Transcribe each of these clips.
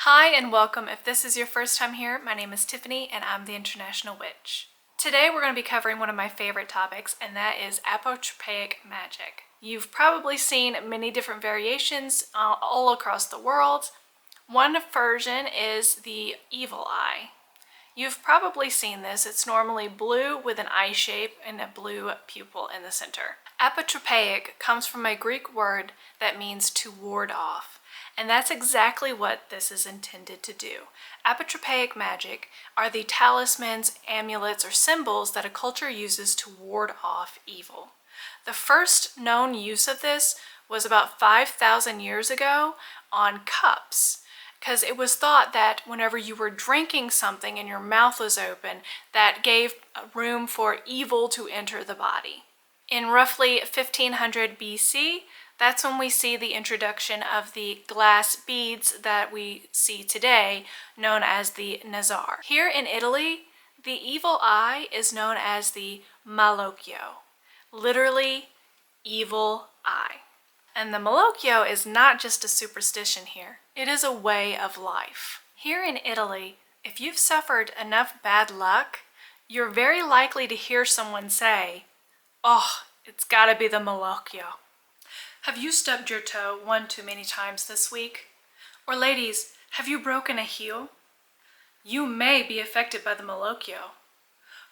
Hi and welcome. If this is your first time here, my name is Tiffany and I'm the International Witch. Today we're going to be covering one of my favorite topics, and that is apotropaic magic. You've probably seen many different variations all across the world. One version is the evil eye. You've probably seen this. It's normally blue with an eye shape and a blue pupil in the center. Apotropaic comes from a Greek word that means to ward off. And that's exactly what this is intended to do. Apotropaic magic are the talismans, amulets, or symbols that a culture uses to ward off evil. The first known use of this was about 5,000 years ago on cups, because it was thought that whenever you were drinking something and your mouth was open, that gave room for evil to enter the body. In roughly 1500 BC, that's when we see the introduction of the glass beads that we see today, known as the Nazar. Here in Italy, the evil eye is known as the Malocchio, literally evil eye. And the Malocchio is not just a superstition here, it is a way of life. Here in Italy, if you've suffered enough bad luck, you're very likely to hear someone say, "Oh, it's gotta be the Malocchio." Have you stubbed your toe one too many times this week? Or ladies, have you broken a heel? You may be affected by the Malocchio.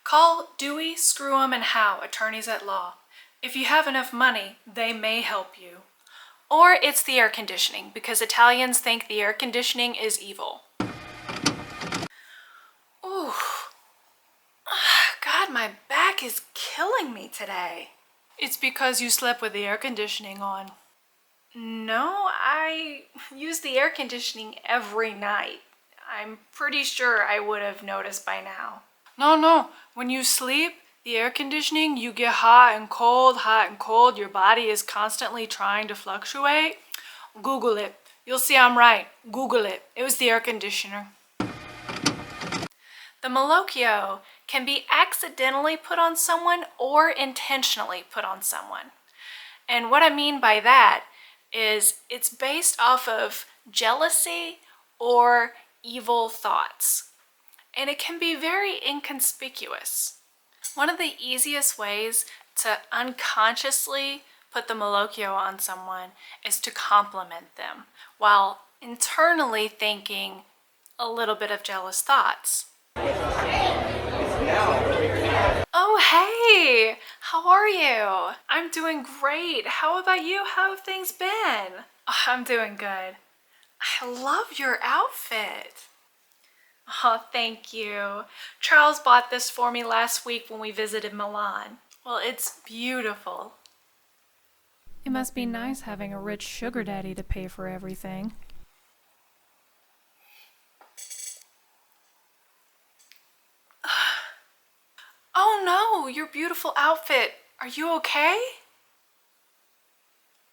Call Dewey, Screw'em, and Howe, attorneys at law. If you have enough money, they may help you. Or it's the air conditioning, because Italians think the air conditioning is evil. Ooh, God, my back is killing me today. It's because you slept with the air conditioning on. No, I use the air conditioning every night. I'm pretty sure I would have noticed by now. No. When you sleep, the air conditioning, you get hot and cold. Your body is constantly trying to fluctuate. Google it. You'll see I'm right. Google it. It was the air conditioner. The Malocchio can be accidentally put on someone or intentionally put on someone. And what I mean by that is it's based off of jealousy or evil thoughts. And it can be very inconspicuous. One of the easiest ways to unconsciously put the Malocchio on someone is to compliment them while internally thinking a little bit of jealous thoughts. Oh, hey! How are you? I'm doing great. How about you? How have things been? Oh, I'm doing good. I love your outfit. Oh, thank you. Charles bought this for me last week when we visited Milan. Well, it's beautiful. It must be nice having a rich sugar daddy to pay for everything. Oh no, your beautiful outfit. Are you okay?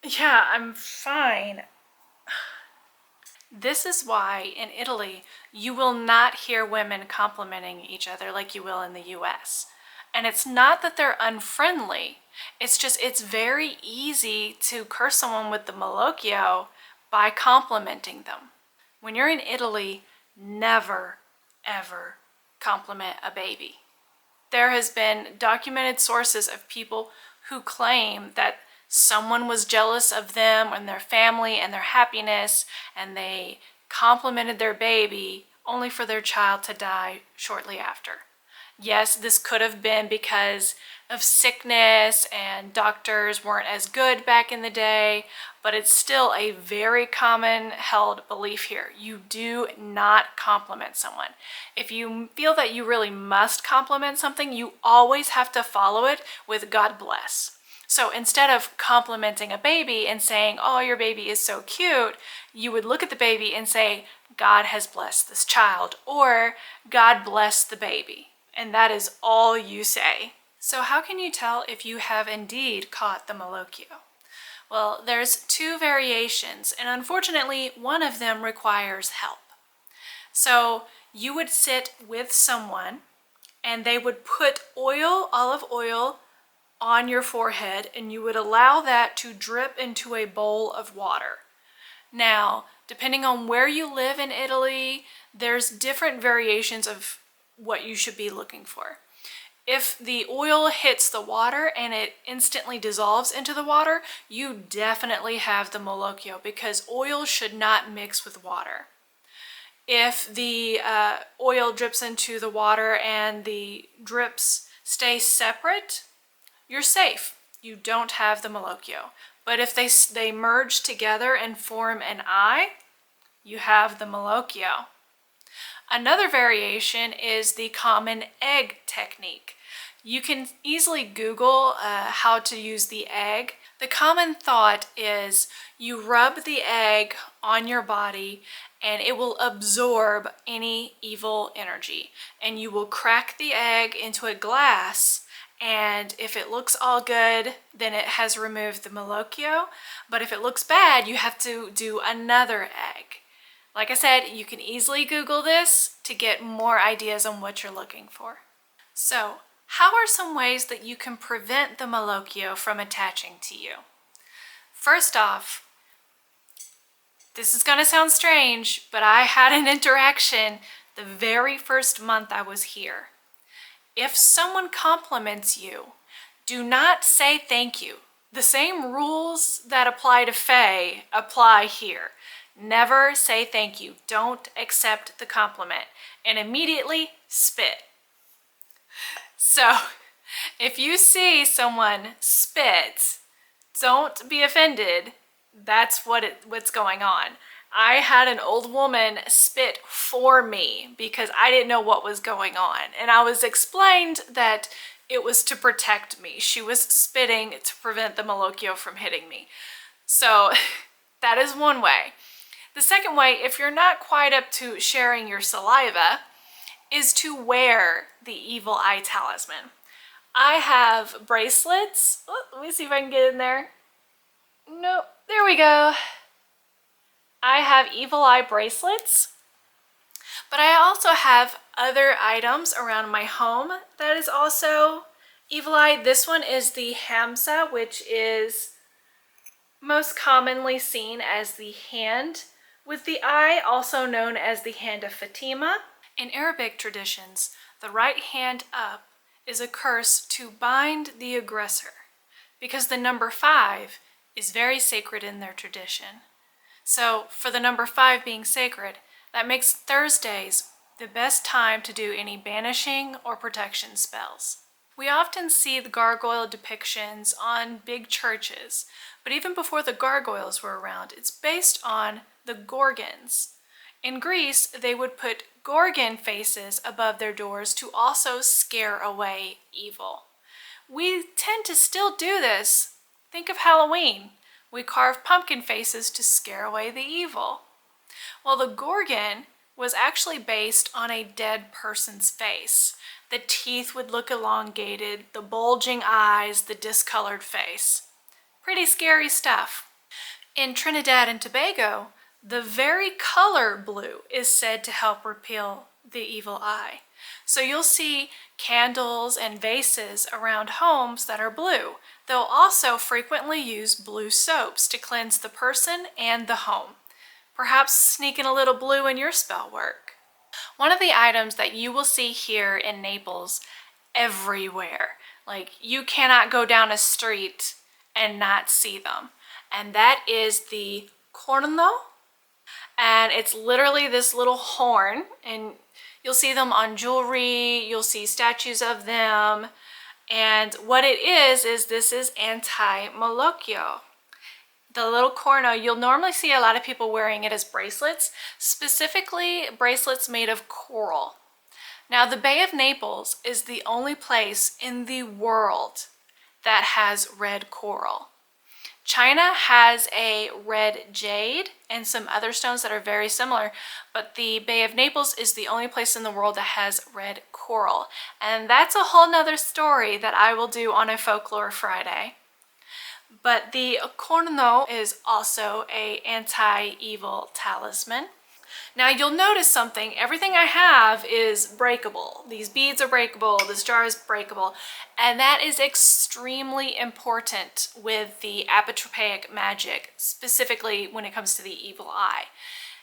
Yeah, I'm fine. This is why in Italy you will not hear women complimenting each other like you will in the US. And it's not that they're unfriendly. It's just it's very easy to curse someone with the Malocchio by complimenting them. When you're in Italy, never, ever compliment a baby. There has been documented sources of people who claim that someone was jealous of them and their family and their happiness, and they complimented their baby only for their child to die shortly after. Yes, this could have been because of sickness and doctors weren't as good back in the day, but it's still a very common held belief here. You do not compliment someone. If you feel that you really must compliment something, you always have to follow it with God bless. So instead of complimenting a baby and saying, "Oh, your baby is so cute," you would look at the baby and say, "God has blessed this child," or "God bless the baby." And that is all you say. So how can you tell if you have indeed caught the Malocchio? Well, there's two variations, and unfortunately, one of them requires help. So you would sit with someone, and they would put oil, olive oil, on your forehead, and you would allow that to drip into a bowl of water. Now, Depending on where you live in Italy, there's different variations of what you should be looking for. If the oil hits the water and it instantly dissolves into the water, you definitely have the Malocchio, because oil should not mix with water. If the oil drips into the water and the drips stay separate, you're safe. You don't have the Malocchio. But if they merge together and form an eye, you have the Malocchio. Another variation is the common egg technique. You can easily Google how to use the egg. The common thought is you rub the egg on your body and it will absorb any evil energy. And you will crack the egg into a glass, and if it looks all good, then it has removed the Malocchio. But if it looks bad, you have to do another egg. Like I said, you can easily Google this to get more ideas on what you're looking for. So, how are some ways that you can prevent the Malocchio from attaching to you? First off, this is going to sound strange, but I had an interaction the very first month I was here. If someone compliments you, do not say thank you. The same rules that apply to Faye apply here. Never say thank you. Don't accept the compliment and immediately spit. So, if you see someone spit, don't be offended. That's what's going on. I had an old woman spit for me because I didn't know what was going on. And I was explained that it was to protect me. She was spitting to prevent the Malocchio from hitting me. So that is one way. The second way, if you're not quite up to sharing your saliva, is to wear the evil eye talisman. I have bracelets. Oh, let me see if I can get in there. Nope, there we go. I have evil eye bracelets, but I also have other items around my home that is also evil eye. This one is the Hamza, which is most commonly seen as the hand with the eye, also known as the hand of Fatima. In Arabic traditions, the right hand up is a curse to bind the aggressor, because the number 5 is very sacred in their tradition. So for the number 5 being sacred, that makes Thursdays the best time to do any banishing or protection spells. We often see the gargoyle depictions on big churches, but even before the gargoyles were around, it's based on the Gorgons. In Greece, they would put Gorgon faces above their doors to also scare away evil. We tend to still do this. Think of Halloween. We carve pumpkin faces to scare away the evil. Well, the Gorgon was actually based on a dead person's face. The teeth would look elongated, the bulging eyes, the discolored face. Pretty scary stuff. In Trinidad and Tobago, the very color blue is said to help repel the evil eye. So you'll see candles and vases around homes that are blue. They'll also frequently use blue soaps to cleanse the person and the home. Perhaps sneaking a little blue in your spell work. One of the items that you will see here in Naples everywhere, like you cannot go down a street and not see them, and that is the corno. And it's literally this little horn, and you'll see them on jewelry, you'll see statues of them. And what it is this is anti-Malocchio. The little corno, you'll normally see a lot of people wearing it as bracelets, specifically bracelets made of coral. Now, the Bay of Naples is the only place in the world that has red coral. China has a red jade and some other stones that are very similar, but the Bay of Naples is the only place in the world that has red coral. And that's a whole nother story that I will do on a Folklore Friday. But the corno is also an anti-evil talisman. Now you'll notice something, everything I have is breakable. These beads are breakable, this jar is breakable, and that is extremely important with the apotropaic magic, specifically when it comes to the evil eye.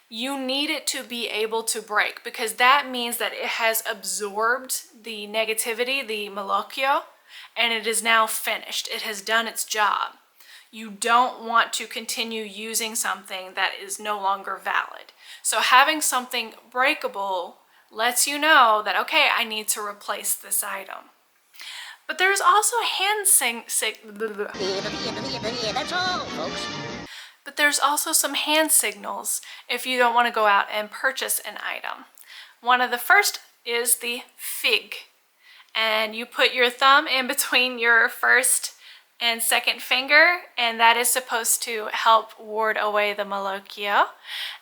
You need it to be able to break because that means that it has absorbed the negativity, the Malocchio, and it is now finished. It has done its job. You don't want to continue using something that is no longer valid. So having something breakable lets you know that, okay, I need to replace this item. But there's also That's all, folks. But there's also some hand signals if you don't want to go out and purchase an item. One of the first is the fig. And you put your thumb in between your first and second finger, and that is supposed to help ward away the Malocchio.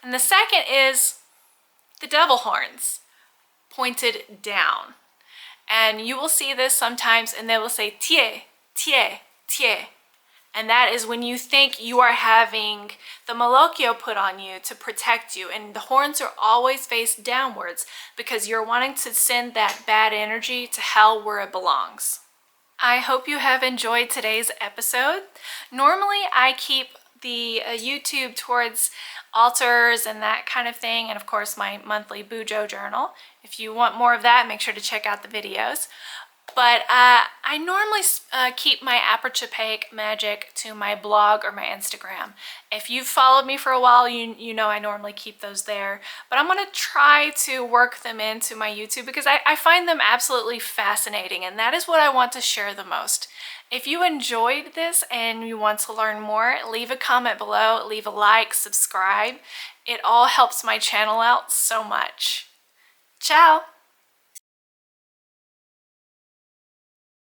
And the second is the devil horns, pointed down. And you will see this sometimes, and they will say tie, tie, tie. And that is when you think you are having the Malocchio put on you to protect you. And the horns are always faced downwards because you're wanting to send that bad energy to hell where it belongs. I hope you have enjoyed today's episode. Normally I keep the YouTube towards altars and that kind of thing, and of course my monthly Bujo journal. If you want more of that, make sure to check out the videos. But I normally keep my apotropaic magic to my blog or my Instagram. If you've followed me for a while, you know I normally keep those there. But I'm going to try to work them into my YouTube because I find them absolutely fascinating, and that is what I want to share the most. If you enjoyed this and you want to learn more, leave a comment below, leave a like, subscribe. It all helps my channel out so much. Ciao!